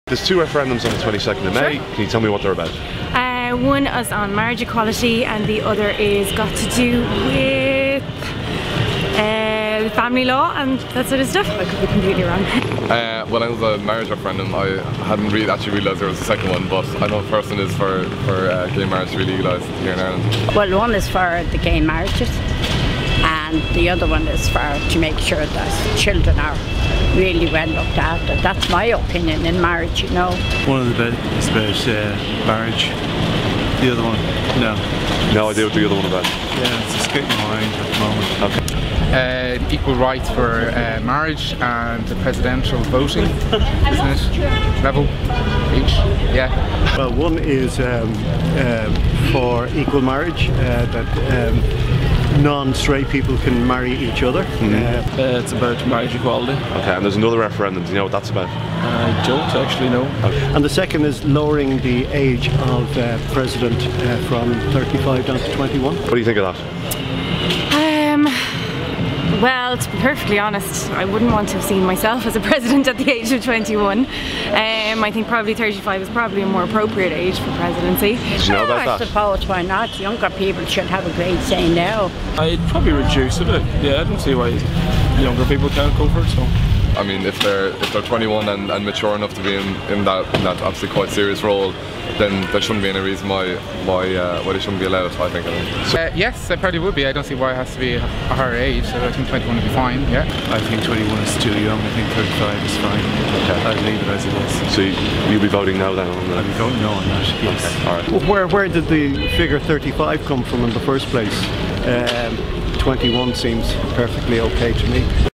There's two referendums on the 22nd of May. Can you tell me what they're about? One is on marriage equality and the other is got to do with family law and that sort of stuff. I could be completely wrong. When I was a marriage referendum, I hadn't really actually realised there was a second one, but I know the first one is for gay marriage to be legalised here in Ireland. Well, one is for the gay marriages and the other one is to make sure that children are really well looked after. That's my opinion in marriage, you know. One of the is about marriage. The other one, no. No idea what the other one about. Yeah, it's escaping my mind at the moment. Okay. Equal rights for marriage and the presidential voting, isn't it? Level each, yeah. Well, one is for equal marriage, that non-straight people can marry each other. It's about marriage equality. Okay, and there's another referendum. Do you know what that's about? I don't actually know. Okay. And the second is lowering the age of president from 35 down to 21. What do you think of that? Well, to be perfectly honest, I wouldn't want to have seen myself as a president at the age of 21. I think probably 35 is probably a more appropriate age for presidency. Did you know about that? I suppose, why not? Younger people should have a great say now. I'd probably reduce it a bit. Yeah, I don't see why younger people can't go for it. So. I mean, if they're 21 and mature enough to be in that obviously quite serious role, then there shouldn't be any reason why they shouldn't be allowed, I think. Yes, they probably would be. I don't see why it has to be a higher age, so I think 21 would be fine, yeah. I think 21 is too young. I think 35 is fine. Okay. I'd leave it as it is. So you'll be voting no then on that? I'll be voting no on that, yes. Okay. All right. Well, where did the figure 35 come from in the first place? 21 seems perfectly okay to me.